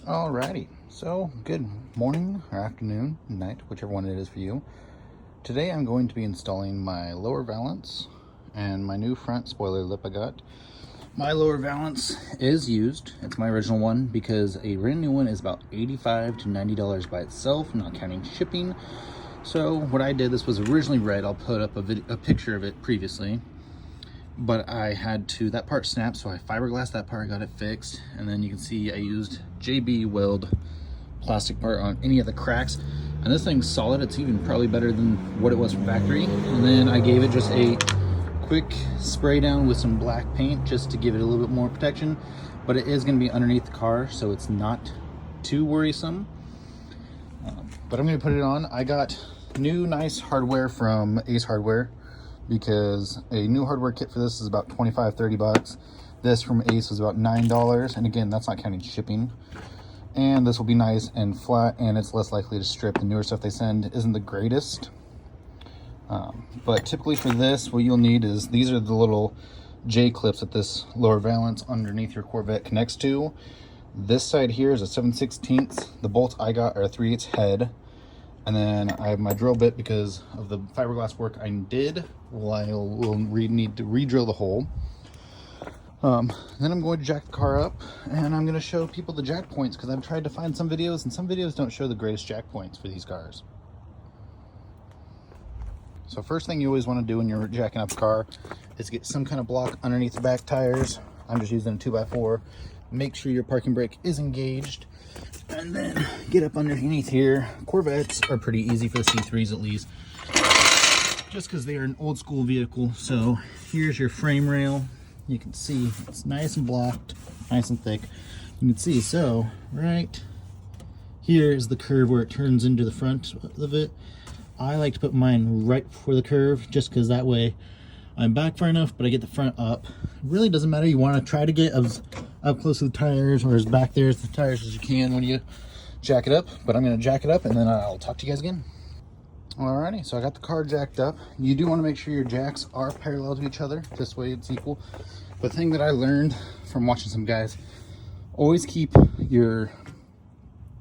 Alrighty, so good morning or afternoon, night, whichever one it is for you. Today I'm going to be installing my lower valance and my new front spoiler lip I got. My lower valance is used. It's my original one because a brand new one is about $85 to $90 by itself, not counting shipping. So what I did, this was originally red. I'll put up a picture of it previously. But I had to, that part snapped, so I fiberglassed that part, got it fixed, and then you can see I used JB weld plastic part on any of the cracks, and this thing's solid. It's even probably better than what it was from factory. And then I gave it just a quick spray down with some black paint just to give it a little bit more protection, but it is going to be underneath the car, so it's not too worrisome. But I'm going to put it on. I got new nice hardware from Ace Hardware, because a new hardware kit for this is about 25-30 bucks. This from Ace was about $9, and again, that's not counting shipping. And this will be nice and flat, and it's less likely to strip. The newer stuff they send isn't the greatest, but typically for this, what you'll need is, these are the little J clips that this lower valance underneath your Corvette connects to. This side here is a 7/16. The bolts I got are a 3/8 head. And then I have my drill bit because of the fiberglass work I did. We'll need to re-drill the hole. Then I'm going to jack the car up, and I'm going to show people the jack points, because I've tried to find some videos, and some videos don't show the greatest jack points for these cars. So first thing you always want to do when you're jacking up a car is get some kind of block underneath the back tires. I'm just using a 2x4. Make sure your parking brake is engaged, and then get up underneath here. Corvettes are pretty easy for the C3s, at least, just because they are an old school vehicle. So here's your frame rail. You can see it's nice and blocked, nice and thick. You can see, so right here is the curve where it turns into the front of it. I like to put mine right before the curve, just because that way I'm back far enough, but I get the front up. It really doesn't matter. You want to try to get as up close to the tires, or as back there as the tires as you can when you jack it up. But I'm going to jack it up, and then I'll talk to you guys again. Alrighty, so I got the car jacked up. You do want to make sure your jacks are parallel to each other. This way it's equal. The thing that I learned from watching some guys, always keep your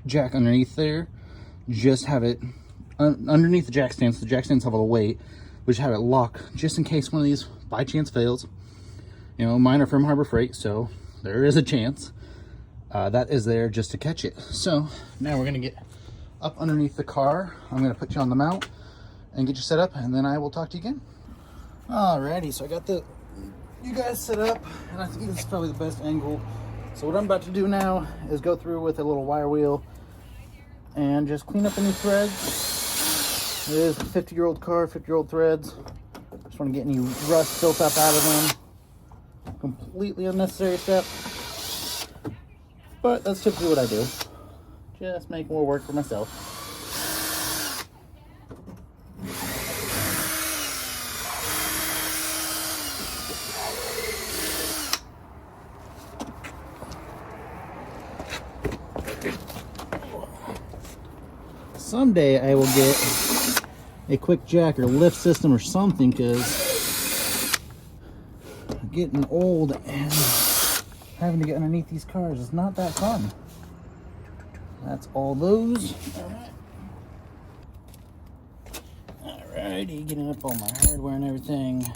jack underneath there. Just have it underneath the jack stands. The jack stands have all the weight. But have it lock just in case one of these by chance fails. You know, mine are from Harbor Freight, so there is a chance that is there just to catch it. So now we're gonna get up underneath the car. I'm gonna put you on the mount and get you set up, and then I will talk to you again. Alrighty, so I got you guys set up, and I think this is probably the best angle. So what I'm about to do now is go through with a little wire wheel and just clean up any threads. It is a 50-year-old car, 50-year-old threads. Just want to get any rust built up out of them. Completely unnecessary step, but that's typically what I do. Just make more work for myself. Someday I will get a quick jack or lift system or something, because I'm getting old and having to get underneath these cars is not that fun. That's all those. Alrighty, getting up all my hardware and everything.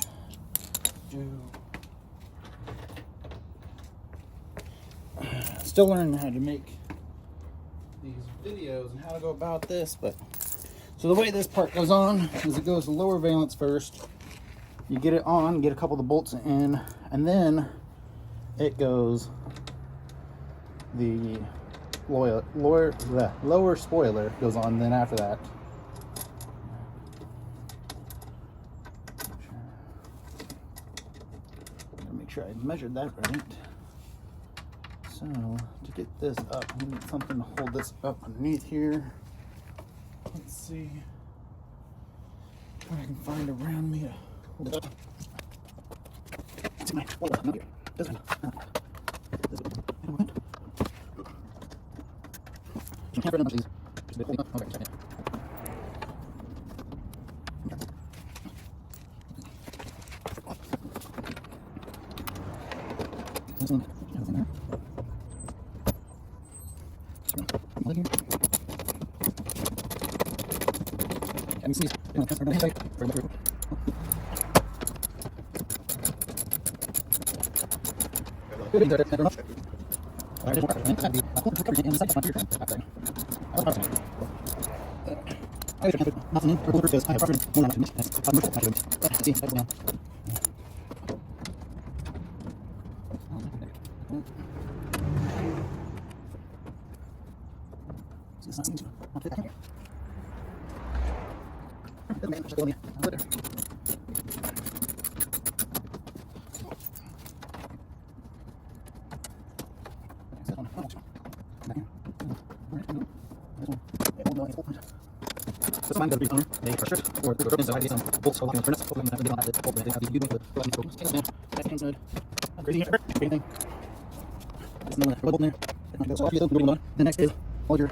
Still learning how to make these videos and how to go about this, but so the way this part goes on is it goes the lower valance first. You get it on, get a couple of the bolts in, and then it goes the lower spoiler goes on. Then after that, make sure I measured that right. So to get this up, I need something to hold this up underneath here. Let's see what I can find around me to hold it up. It's my not here. This one. This one. You can't fit much of these. Just holding up. Okay, check it. This one. Everything there. The next is all your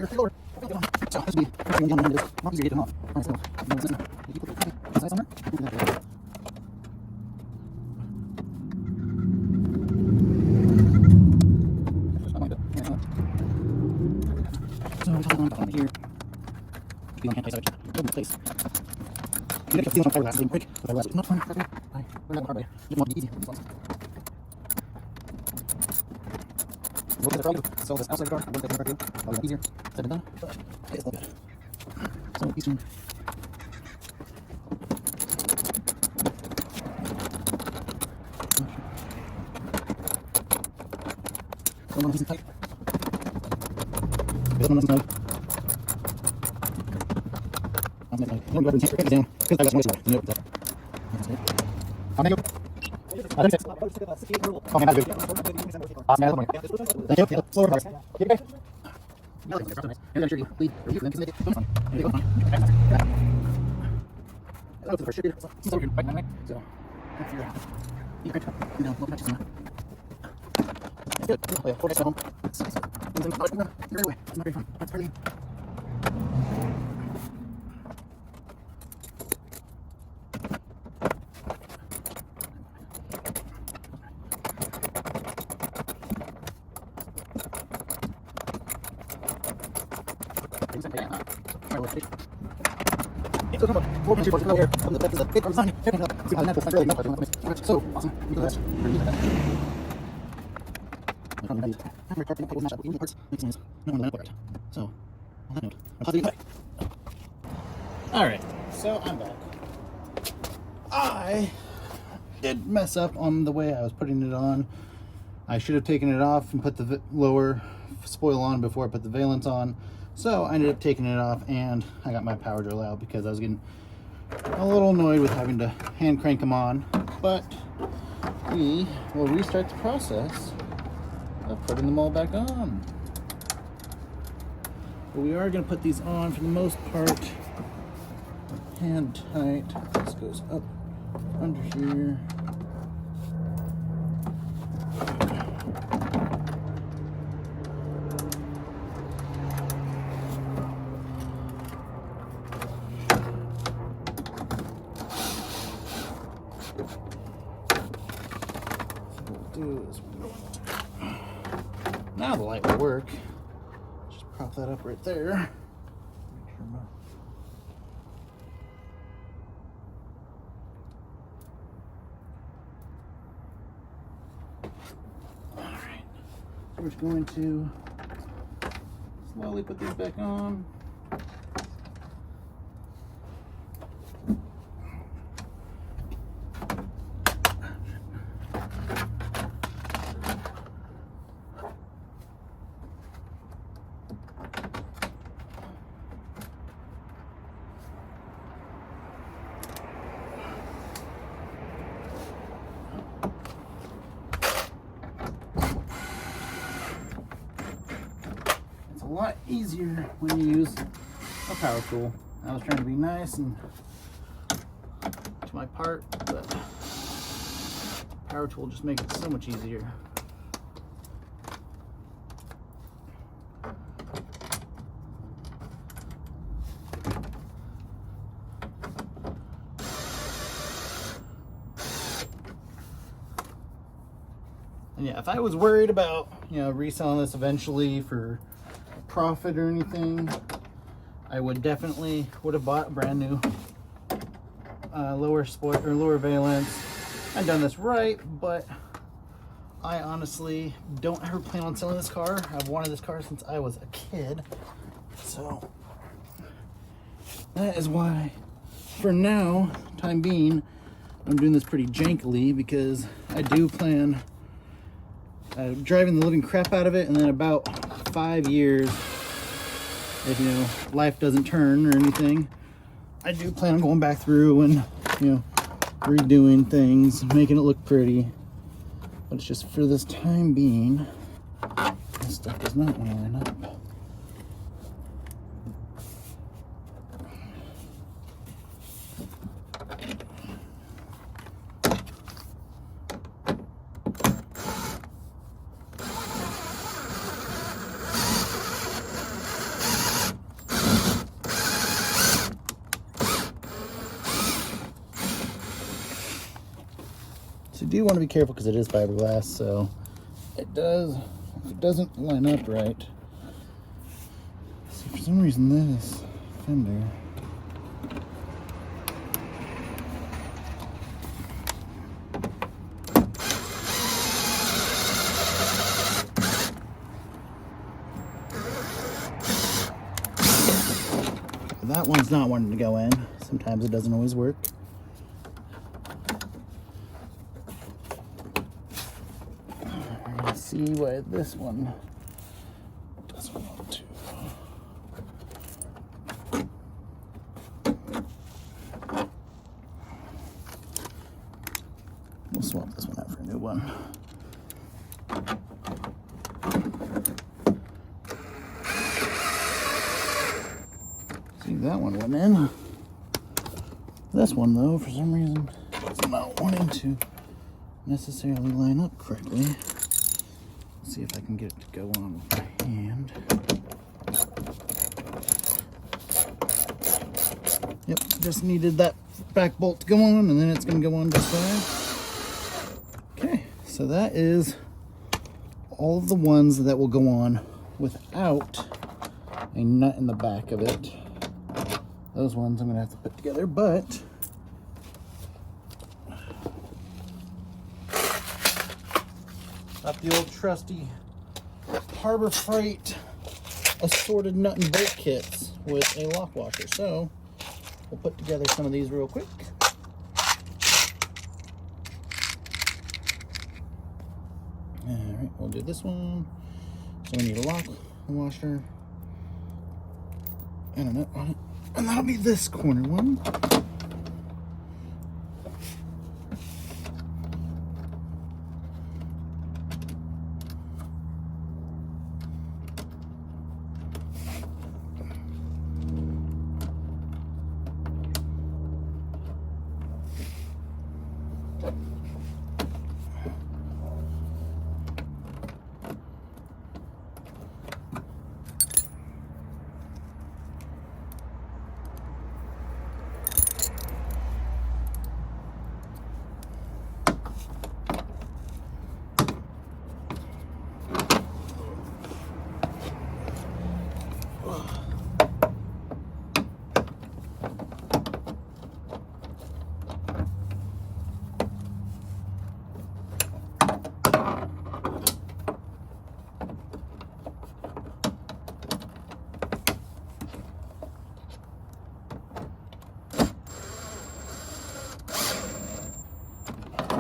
floor. So this would be not easy to get them off. Alright, so you put the size on there. So we top on here. Be on hand place. Go in place. You get to feel on fiberglass really quick. Fiberglass is not fun. We're not hard way. You want to be easy. We'll get it so this outside guard, we'll get it probably easier. Said and done. But it's all good. So each one. So one piece tight. This one nice and tight. I'm going to go ahead and take it down because I got one side. Nope. How many? I think 6. Okay, that's good. Awesome. Thank you. Yeah, slower bars. Okay. And then sure you lead or you then make it fun. There you go. Hello to the first shooter. So you're right now, so you can you know, no patches on. That's good. Oh, yeah, 4 days at home. It's nice. You're right away. It's not very fun. That's pretty. So come on, 4.2 here. From the back is a big design. See how natural really not so awesome. You go rest. Every part will match up with the parts. Makes sense. No one will So on that note, I'm positive. Alright, so I'm back. I did mess up on the way I was putting it on. I should have taken it off and put the lower spoil on before I put the valance on. So I ended up taking it off and I got my power drill out because I was getting a little annoyed with having to hand crank them on. But we will restart the process of putting them all back on. But we are going to put these on for the most part hand tight. This goes up under here. Now the light will work. Just prop that up right there. Make sure Alright. So we're just going to slowly put these back on. A lot easier when you use a power tool. I was trying to be nice and to my part, but power tool just makes it so much easier. And yeah, if I was worried about reselling this eventually for profit or anything, I would definitely have bought a brand new lower sport or lower valance. I've done this right, but I honestly don't ever plan on selling this car. I've wanted this car since I was a kid, so that is why, for now, time being, I'm doing this pretty jankily, because I do plan driving the living crap out of it, and then about 5 years, if life doesn't turn or anything, I do plan on going back through and redoing things, making it look pretty. But it's just for this time being, this stuff does not want to line up. So you do want to be careful because it is fiberglass, so if it doesn't line up right. So for some reason this fender that one's not wanting to go in. Sometimes it doesn't always work. See why this one doesn't want to. We'll swap this one out for a new one. See, that one went in. This one, though, for some reason, is not wanting to necessarily line up correctly. See if I can get it to go on with my hand. Yep, just needed that back bolt to go on, and then it's going to go on just fine. Okay, so that is all of the ones that will go on without a nut in the back of it. Those ones I'm going to have to put together, but got the old trusty Harbor Freight assorted nut and bolt kits with a lock washer. So we'll put together some of these real quick. Alright, we'll do this one. So we need a lock washer and a nut on it. And that'll be this corner one.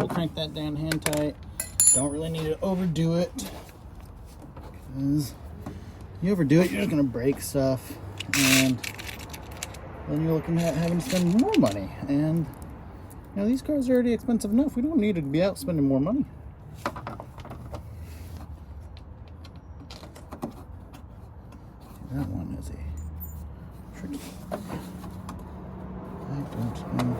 Crank that down hand tight. Don't really need to overdo it, because you overdo it, you're just gonna break stuff, and then you're looking at having to spend more money. And these cars are already expensive enough. We don't need to be out spending more money. That one is a tricky. I don't know.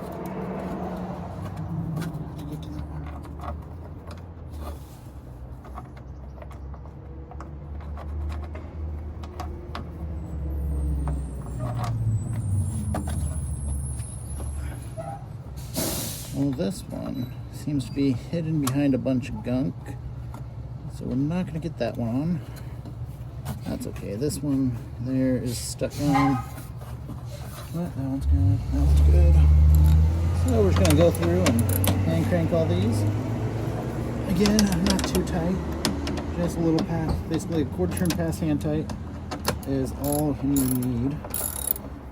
Well, this one seems to be hidden behind a bunch of gunk. So we're not going to get that one on. That's okay. This one there is stuck on. But that one's good. That one's good. So we're just going to go through and hand crank all these. Again, not too tight. Just a little pass. Basically, a quarter turn pass hand tight is all you need.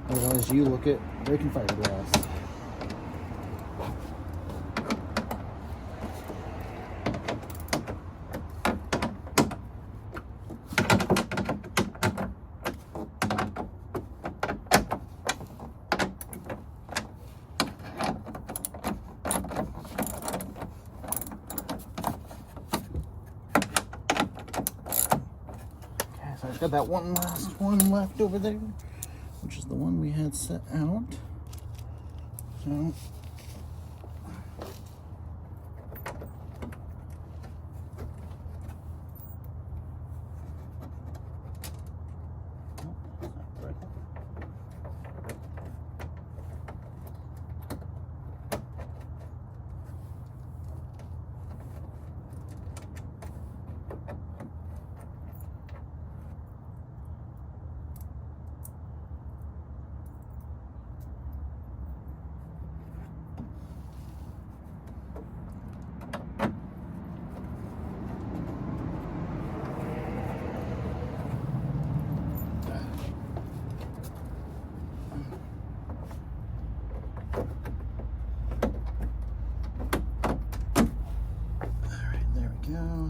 Otherwise, you look at breaking fiberglass. So I've got that one last one left over there, which is the one we had set out. So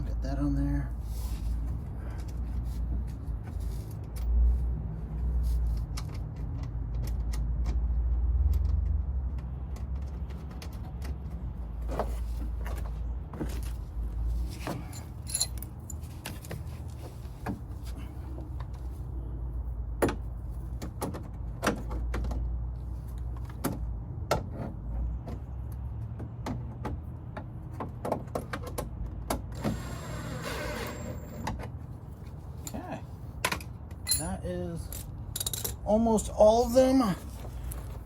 get that on there. That is almost all of them.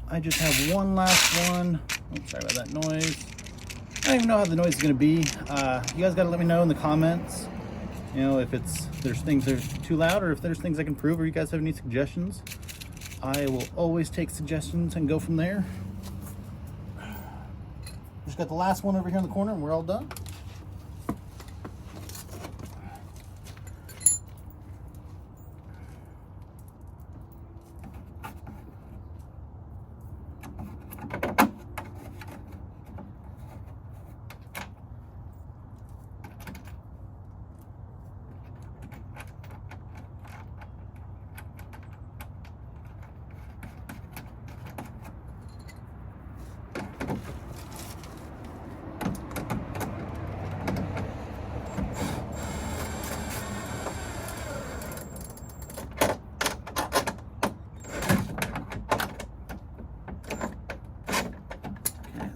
I just have one last one. Oh, sorry about that noise. I don't even know how the noise is going to be. You guys got to let me know in the comments, you know, if there's things that are too loud, or if there's things I can improve, or you guys have any suggestions. I will always take suggestions and go from there. Just got the last one over here in the corner and we're all done.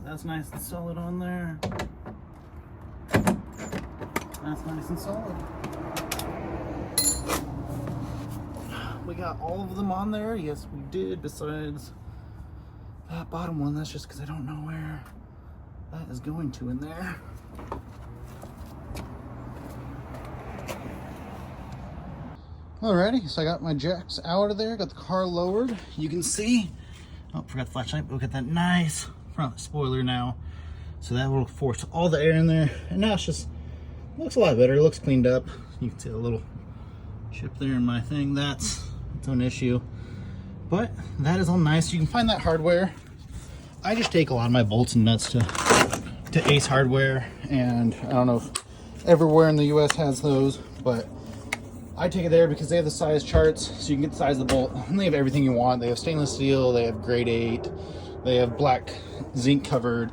That's nice and solid on there. That's nice and solid. We got all of them on there. Yes, we did, besides that bottom one. That's just because I don't know where that is going to in there. Alrighty, so I got my jacks out of there, got the car lowered. You can see, oh, forgot the flashlight, but we'll get that nice front spoiler now. So that will force all the air in there. And now it's just, looks a lot better. It looks cleaned up. You can see a little chip there in my thing. That's an issue. But that is all nice. You can find that hardware. I just take a lot of my bolts and nuts to Ace Hardware. And I don't know if everywhere in the US has those, but I take it there because they have the size charts, so you can get the size of the bolt. And they have everything you want. They have stainless steel, they have grade 8, they have black zinc covered.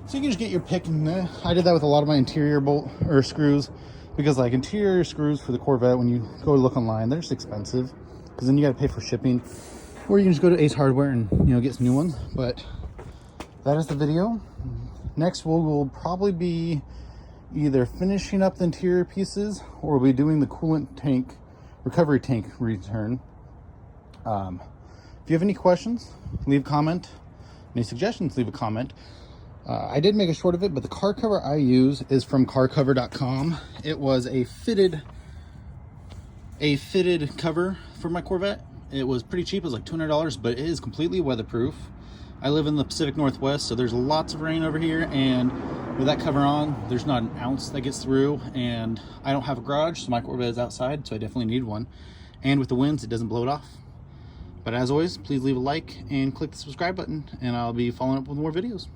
So you can just get your pick. And I did that with a lot of my interior bolt or screws, because like interior screws for the Corvette, when you go to look online, they're just expensive, because then you got to pay for shipping. Or you can just go to Ace Hardware and, you know, get some new ones. But that is the video. Next will probably be either finishing up the interior pieces, or we'll be doing the coolant tank, recovery tank return. If you have any questions, leave a comment. Any suggestions, leave a comment. I did make a short of it, but the car cover I use is from carcover.com. It was a fitted cover for my Corvette. It was pretty cheap. It was like $200, but it is completely weatherproof. I live in the Pacific Northwest, so there's lots of rain over here, and with that cover on, there's not an ounce that gets through, and I don't have a garage, so my Corvette is outside, so I definitely need one. And with the winds, it doesn't blow it off. But as always, please leave a like and click the subscribe button, and I'll be following up with more videos.